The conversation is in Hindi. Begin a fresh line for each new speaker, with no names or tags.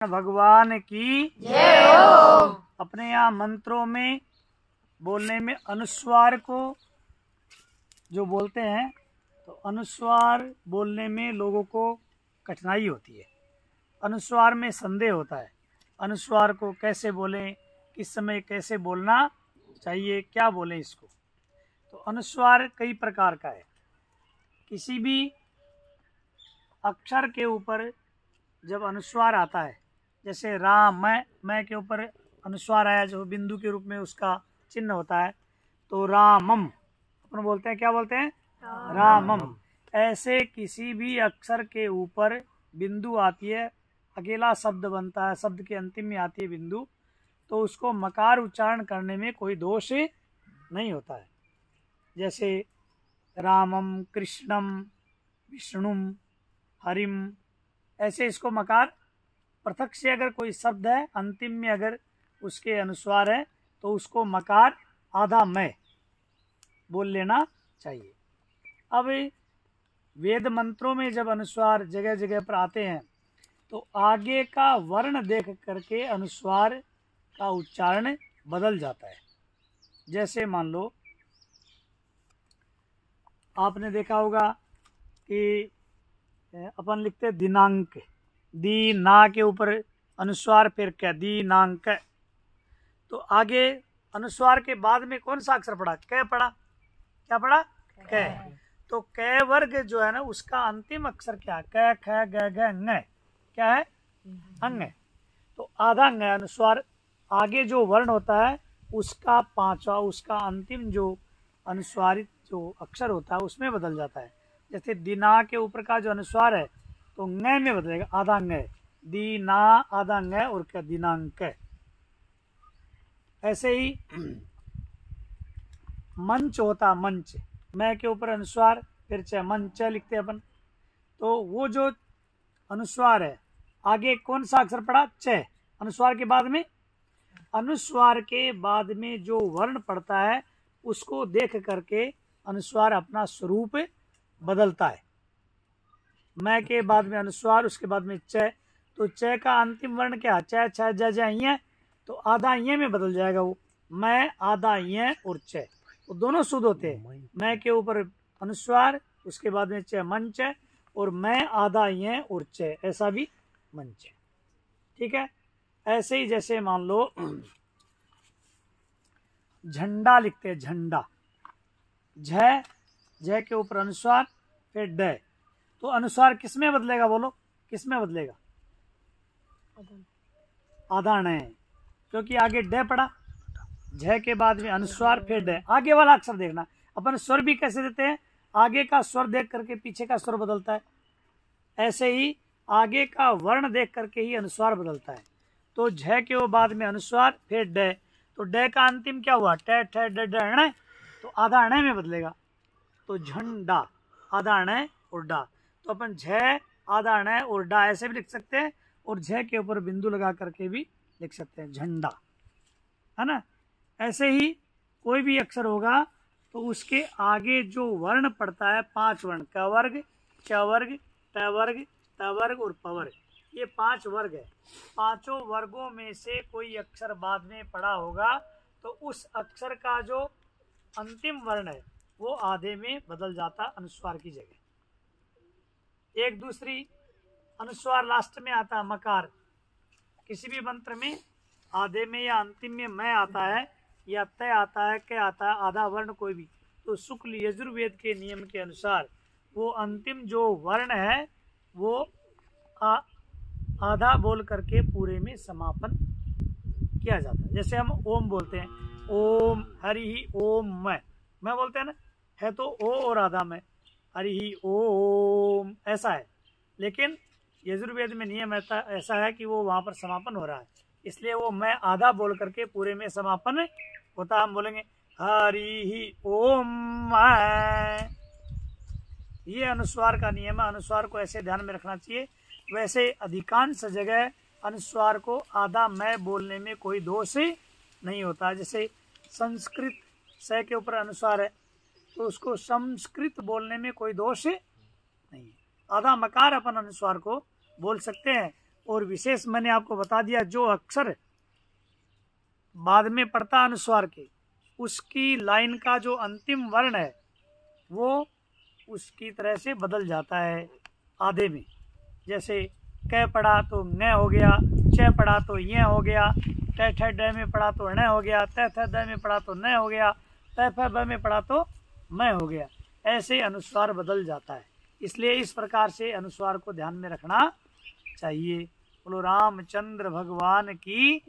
भगवान की जय हो। अपने यहाँ मंत्रों में बोलने में अनुस्वार को जो बोलते हैं तो अनुस्वार बोलने में लोगों को कठिनाई होती है। अनुस्वार में संदेह होता है, अनुस्वार को कैसे बोलें, किस समय कैसे बोलना चाहिए, क्या बोलें इसको। तो अनुस्वार कई प्रकार का है। किसी भी अक्षर के ऊपर जब अनुस्वार आता है, जैसे राम मैं के ऊपर अनुस्वार आया जो बिंदु के रूप में उसका चिन्ह होता है, तो रामम अपन बोलते हैं, क्या बोलते हैं, रामम। ऐसे किसी भी अक्षर के ऊपर बिंदु आती है, अकेला शब्द बनता है, शब्द के अंतिम में आती है बिंदु, तो उसको मकार उच्चारण करने में कोई दोष नहीं होता है। जैसे रामम, कृष्णम, विष्णुम, हरिम, ऐसे इसको मकार पृथक से अगर कोई शब्द है अंतिम में अगर उसके अनुस्वार है तो उसको मकार आधा मैं बोल लेना चाहिए। अब वेद मंत्रों में जब अनुस्वार जगह जगह पर आते हैं तो आगे का वर्ण देख करके अनुस्वार का उच्चारण बदल जाता है। जैसे मान लो आपने देखा होगा कि अपन लिखते दिनांक, दी ना के ऊपर अनुस्वार फिर क, दिनांक। तो आगे अनुस्वार के बाद में कौन सा अक्षर पड़ा, क पड़ा, क्या पड़ा, क। तो क वर्ग जो है ना उसका अंतिम अक्षर क्या है, क ख ग घ ङ, क्या है, अंग। तो आधा अंग है अनुस्वार, आगे जो वर्ण होता है उसका पांचवा, उसका अंतिम जो अनुस्वारित जो अक्षर होता है उसमें बदल जाता है। जैसे दिना के ऊपर का जो अनुस्वार है तो ng में बदलेगा, आधा अंग है, दीना आधा अंग है और क्या, दिनांक। ऐसे ही मंच होता, मंच, मैं के ऊपर अनुस्वार फिर च, मंच लिखते हैं अपन। तो वो जो अनुस्वार है आगे कौन सा अक्षर पड़ा, च, अनुस्वार के बाद में, अनुस्वार के बाद में जो वर्ण पड़ता है उसको देख करके अनुस्वार अपना स्वरूप बदलता है। मैं के बाद में अनुस्वार, उसके बाद में च, तो च का अंतिम वर्ण क्या, च छ ज ज य, तो आधा य में बदल जाएगा वो, मैं आधा य और च, तो दोनों शुद्ध होते हैं। मैं के ऊपर अनुस्वार, उसके बाद में च, मंच, और मैं आधा य और च, ऐसा भी मंच। ठीक है। ऐसे ही जैसे मान लो झंडा लिखते हैं, झंडा, झ, झ के ऊपर अनुस्वार फिर ड, तो अनुस्वार किस में बदलेगा, बोलो किस में बदलेगा, आधा न, क्योंकि आगे ड पड़ा, झ के बाद में अनुस्वार फिर ड। आगे वाला अक्षर देखना, अपन स्वर भी कैसे देते हैं, आगे का स्वर देख करके पीछे का स्वर बदलता है, ऐसे ही आगे का वर्ण देख करके ही अनुस्वार बदलता है। तो झ के बाद में अनुस्वार फिर ड, तो ड का अंतिम क्या हुआ, ट ठ ड ड ण, तो आधा अण में बदलेगा, तो झंडा, आधा अण और डा। तो अपन झ आधा अण और डा ऐसे भी लिख सकते हैं, और झ के ऊपर बिंदु लगा करके भी लिख सकते हैं, झंडा, है ना। ऐसे ही कोई भी अक्षर होगा तो उसके आगे जो वर्ण पड़ता है, 5 वर्ण, क वर्ग, च वर्ग, ट वर्ग, त वर्ग और प वर्ग, ये 5 वर्ग है। पांचों वर्गों में से कोई अक्षर बाद में पड़ा होगा तो उस अक्षर का जो अंतिम वर्ण है वो आधे में बदल जाता अनुस्वार की जगह। एक दूसरी अनुस्वार लास्ट में आता है, मकार। किसी भी मंत्र में आधे में या अंतिम में मैं आता है या तय आता है, क्या आता है, आधा वर्ण कोई भी, तो शुक्ल यजुर्वेद के नियम के अनुसार वो अंतिम जो वर्ण है वो आधा बोल करके पूरे में समापन किया जाता है। जैसे हम ओम बोलते हैं, ओम हरि ही ओम मैं बोलते हैं ना, है तो ओ और आधा में, हरि ही ओम ऐसा है, लेकिन यजुर्वेद में नियम ऐसा है कि वो वहां पर समापन हो रहा है, इसलिए वो मैं आधा बोल करके पूरे में समापन होता। हम बोलेंगे हरि ही ओम, ये अनुस्वार का नियम है, अनुस्वार को ऐसे ध्यान में रखना चाहिए। वैसे अधिकांश जगह अनुस्वार को आधा मैं बोलने में कोई दोष नहीं होता। जैसे संस्कृत स के ऊपर अनुस्वार है तो उसको संस्कृत बोलने में कोई दोष नहीं है। आधा मकार अपन अनुस्वार को बोल सकते हैं, और विशेष मैंने आपको बता दिया, जो अक्षर बाद में पड़ता अनुस्वार के, उसकी लाइन का जो अंतिम वर्ण है वो उसकी तरह से बदल जाता है आधे में। जैसे क पढ़ा तो न हो गया, च पढ़ा तो ये हो गया, ट ठ ड में पढ़ा तो न हो गया, त थ द में पढ़ा तो न हो गया, त फ ब में पढ़ा तो म हो गया। ऐसे अनुस्वार बदल जाता है, इसलिए इस प्रकार से अनुस्वार को ध्यान में रखना चाहिए। बोलो रामचंद्र भगवान की।